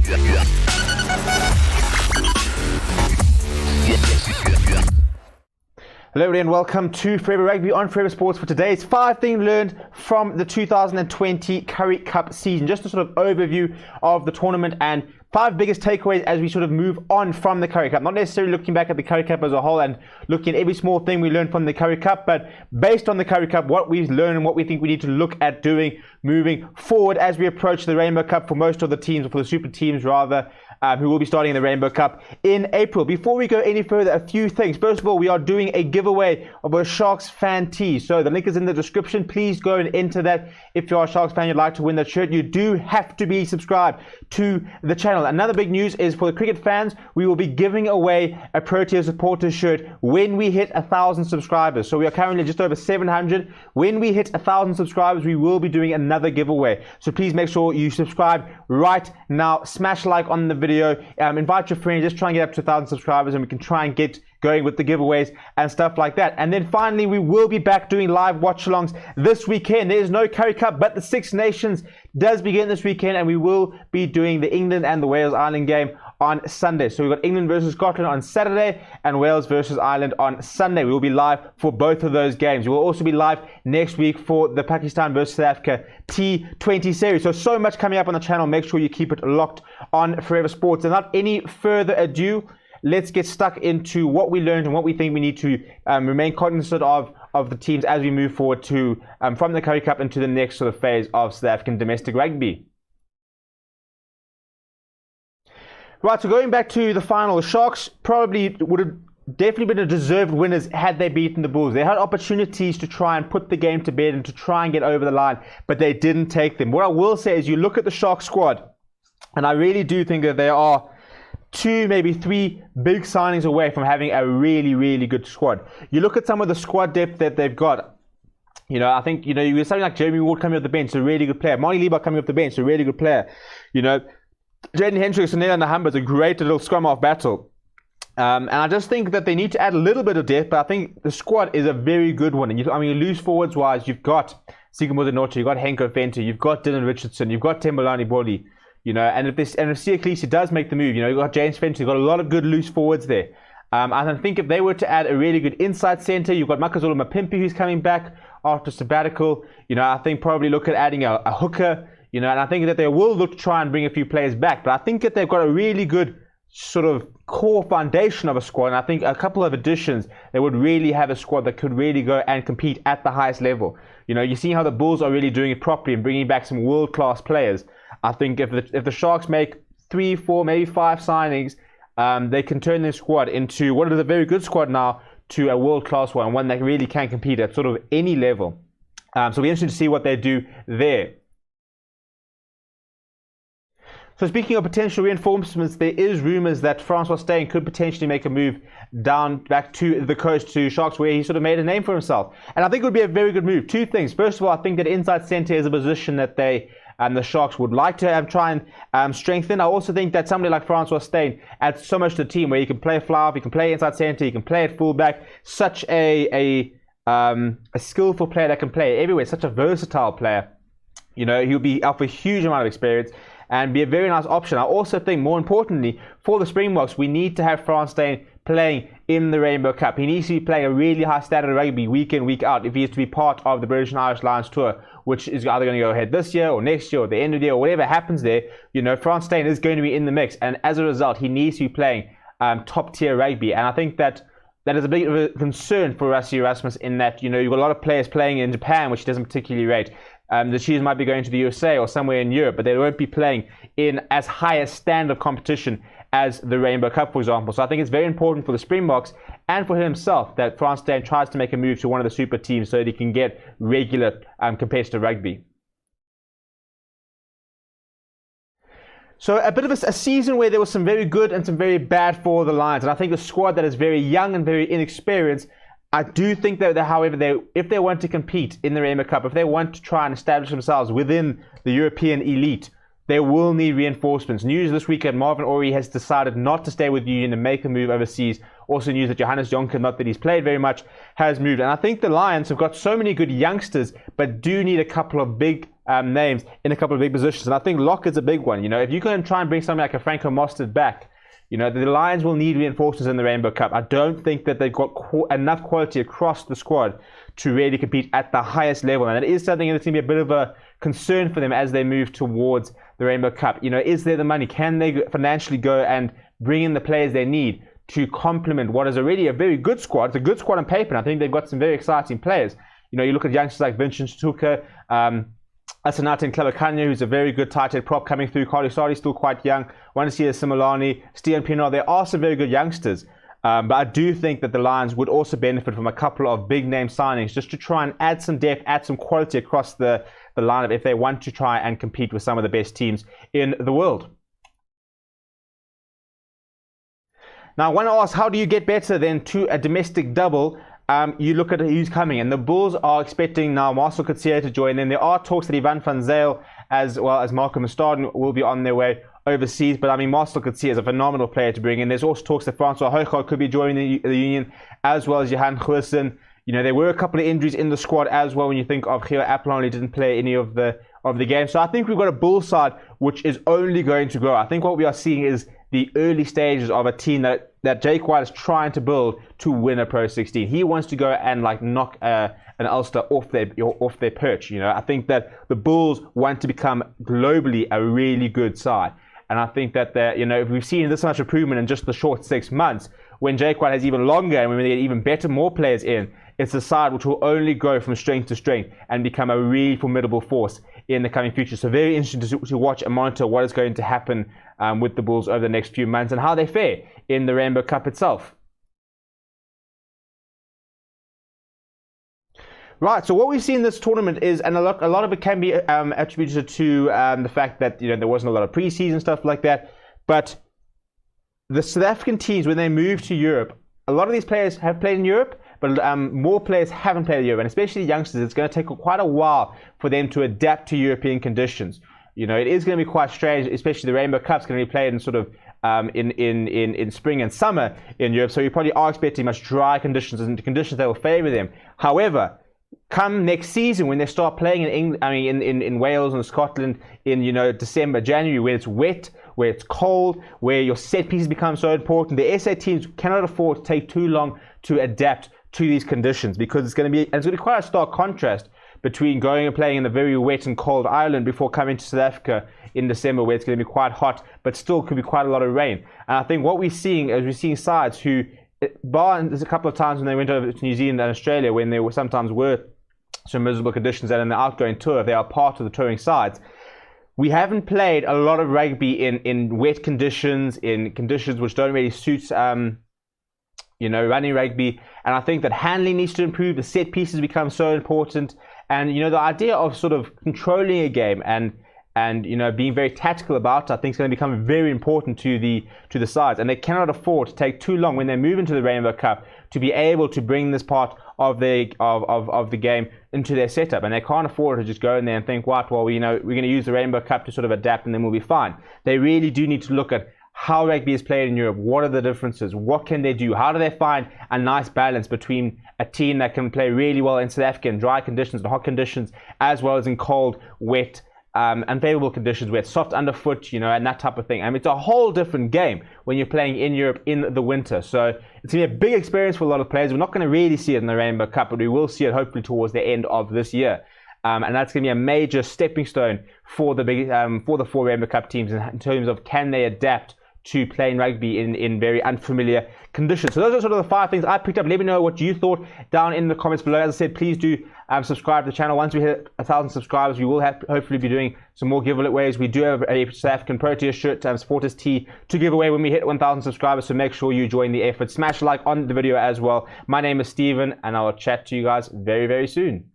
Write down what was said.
Hello everybody and welcome to Forever Rugby on Forever Sports for today's 5 things learned from the 2020 Currie Cup season. Just a sort of overview of the tournament and 5 biggest takeaways as we sort of move on from the Currie Cup. Not necessarily looking back at the Currie Cup as a whole and looking at every small thing we learned from the Currie Cup, but based on the Currie Cup, what we've learned and what we think we need to look at doing moving forward as we approach the Rainbow Cup for most of the teams, or for the super teams rather, who will be starting in the Rainbow Cup in April. Before we go any further, a few things. First of all, we are doing a giveaway of a Sharks fan tee. So the link is in the description. Please go and enter that. If you are a Sharks fan, you'd like to win that shirt, you do have to be subscribed to the channel. Another big news is for the cricket fans, we will be giving away a Protea supporter shirt when we hit 1,000 subscribers. So we are currently just over 700. When we hit 1,000 subscribers, we will be doing another giveaway. So please make sure you subscribe right now. Smash like on the video. Invite your friends, just try and get up to 1,000 subscribers and we can try and get going with the giveaways and stuff like that. And then finally, we will be back doing live watch-alongs this weekend. There is no Currie Cup, but the Six Nations does begin this weekend, and we will be doing the England and the Wales Ireland game on Sunday. So we've got England versus Scotland on Saturday and Wales versus Ireland on Sunday. We will be live for both of those games. We will also be live next week for the Pakistan versus South Africa T20 series. So much coming up on the channel. Make sure you keep it locked on Forever Sports. And without any further ado, let's get stuck into what we learned and what we think we need to remain cognizant of the teams as we move forward to from the Currie Cup into the next sort of phase of South African domestic rugby. Right, so going back to the final, the Sharks probably would have definitely been a deserved winners had they beaten the Bulls. They had opportunities to try and put the game to bed and to try and get over the line, but they didn't take them. What I will say is you look at the Sharks squad, and I really do think that they are 2, maybe 3 big signings away from having a really, really good squad. You look at some of the squad depth that they've got. You know, I think, you have something like Jeremy Ward coming off the bench, a really good player. Marty Lieber coming off the bench, a really good player. Jaden Hendricks and Nela Nahamba is a great little scrum half battle. And I just think that they need to add a little bit of depth, but I think the squad is a very good one. And loose forwards wise, you've got Sigurd Noche, you've got Henko Fenter, you've got Dylan Richardson, you've got Tembolani Boli. And if Sia Khaleesi does make the move, you've got James Fenter, you've got a lot of good loose forwards there. I think if they were to add a really good inside centre, you've got Makazole Mapimpi who's coming back after sabbatical. I think probably look at adding a hooker. And I think that they will look to try and bring a few players back. But I think that they've got a really good sort of core foundation of a squad. And I think a couple of additions, they would really have a squad that could really go and compete at the highest level. You see how the Bulls are really doing it properly and bringing back some world-class players. I think if the Sharks make 3, 4, maybe 5 signings, they can turn their squad into what is a very good squad now to a world-class one that really can compete at sort of any level. So it'll be interesting to see what they do there. So speaking of potential reinforcements, there is rumours that Francois Steyn could potentially make a move down back to the coast to Sharks, where he sort of made a name for himself. And I think it would be a very good move. 2 things. First of all, I think that inside centre is a position that the Sharks would like to try and strengthen. I also think that somebody like Francois Steyn adds so much to the team, where he can play fly-off, he can play inside centre, he can play at fullback. Such a skillful player that can play everywhere. Such a versatile player. He'll be up for a huge amount of experience and be a very nice option. I also think, more importantly, for the Springboks, we need to have Francois Steyn playing in the Rainbow Cup. He needs to be playing a really high standard of rugby week in, week out if he is to be part of the British and Irish Lions tour, which is either going to go ahead this year or next year or the end of the year or whatever happens there. Francois Steyn is going to be in the mix, and as a result, he needs to be playing top tier rugby. And I think that is a bit of a concern for Rassie Erasmus, in that you've got a lot of players playing in Japan, which he doesn't particularly rate. The Chiefs might be going to the USA or somewhere in Europe, but they won't be playing in as high a standard of competition as the Rainbow Cup, for example. So I think it's very important for the Springboks and for himself that Francois Steyn tries to make a move to one of the super teams so that he can get regular competitive rugby. So a bit of a season where there was some very good and some very bad for the Lions. And I think the squad that is very young and very inexperienced, I do think that, however, if they want to compete in the Rainbow Cup, if they want to try and establish themselves within the European elite, they will need reinforcements. News this weekend, Marvin Orie has decided not to stay with Union and make a move overseas. Also news that Johannes Jonker, not that he's played very much, has moved. And I think the Lions have got so many good youngsters, but do need a couple of big names in a couple of big positions. And I think lock is a big one. You know, if you can try and bring something like a Franco Mostert back, you know, the Lions will need reinforcements in the Rainbow Cup. I don't think that they've got enough quality across the squad to really compete at the highest level. And it is something that's going to be a bit of a concern for them as they move towards the Rainbow Cup. You know, is there the money? Can they financially go and bring in the players they need to complement what is already a very good squad? It's a good squad on paper, and I think they've got some very exciting players. You know, you look at youngsters like Vincent Tuka, Asanate Clavacania, who's a very good tight head prop coming through. Carly Sardi's still quite young. Want to see a Similani, Steven Pienaar. There are some very good youngsters. But I do think that the Lions would also benefit from a couple of big name signings just to try and add some depth, add some quality across the lineup if they want to try and compete with some of the best teams in the world. Now, I want to ask, how do you get better than to a domestic double? You look at who's coming, and the Bulls are expecting now Marcel Coetzee to join. Then there are talks that Ivan van Zyl as well as Marco Mustard will be on their way overseas. But I mean, Marcel Coetzee is a phenomenal player to bring in. There's also talks that Francois Hoogaard could be joining the Union, as well as Johan Goosen. You know, there were a couple of injuries in the squad as well when you think of Gio Apollon, who didn't play any of the games. So I think we've got a Bull side which is only going to grow. I think what we are seeing is the early stages of a team that Jake White is trying to build to win a Pro 16. He wants to go and like knock an Ulster off their perch. You know, I think that the Bulls want to become globally a really good side. And I think that, you know, if we've seen this much improvement in just the short 6 months, when Jake White has even longer and when they get even better, more players in, it's a side which will only go from strength to strength and become a really formidable force in the coming future. So very interesting to watch and monitor what is going to happen with the Bulls over the next few months and how they fare in the Rainbow Cup itself. Right, so what we've seen in this tournament is, and a lot of it can be attributed to the fact that, you know, there wasn't a lot of preseason stuff like that, but the South African teams, when they move to Europe, a lot of these players have played in Europe, but more players haven't played in Europe, and especially youngsters, it's going to take quite a while for them to adapt to European conditions. You know, it is going to be quite strange, especially the Rainbow Cup's going to be played in sort of in spring and summer in Europe, so you probably are expecting much dry conditions and conditions that will favour them. However, come next season when they start playing in England, I mean in Wales and Scotland in, you know, December, January, where it's wet, where it's cold, where your set pieces become so important, the SA teams cannot afford to take too long to adapt to these conditions, because it's going to be quite a stark contrast between going and playing in the very wet and cold Ireland before coming to South Africa in December, where it's going to be quite hot, but still could be quite a lot of rain. And I think what we're seeing is we're seeing sides who, bar there's a couple of times when they went over to New Zealand and Australia when there were sometimes some miserable conditions, and in the outgoing tour, they are part of the touring sides. We haven't played a lot of rugby in wet conditions, in conditions which don't really suit you know, running rugby. And I think that handling needs to improve. The set pieces become so important. And, you know, the idea of sort of controlling a game and you know, being very tactical about it, I think is going to become very important to the sides. And they cannot afford to take too long when they move into the Rainbow Cup to be able to bring this part of the game into their setup. And they can't afford to just go in there and think, what, well, you know, we're going to use the Rainbow Cup to sort of adapt and then we'll be fine. They really do need to look at how rugby is played in Europe. What are the differences? What can they do? How do they find a nice balance between a team that can play really well in South Africa in dry conditions and hot conditions, as well as in cold, wet, unfavorable conditions where it's soft underfoot, you know, and that type of thing. I mean, it's a whole different game when you're playing in Europe in the winter. So it's going to be a big experience for a lot of players. We're not going to really see it in the Rainbow Cup, but we will see it hopefully towards the end of this year. And that's going to be a major stepping stone for the four Rainbow Cup teams in terms of can they adapt to playing rugby in very unfamiliar conditions. So those are sort of the 5 things I picked up. Let me know what you thought down in the comments below. As I said, please do subscribe to the channel. Once we hit 1,000 subscribers, we will hopefully be doing some more giveaways. We do have a South African Proteas shirt, supporters tee to give away when we hit 1,000 subscribers, so make sure you join the effort. Smash a like on the video as well. My name is Steven, and I will chat to you guys very, very soon.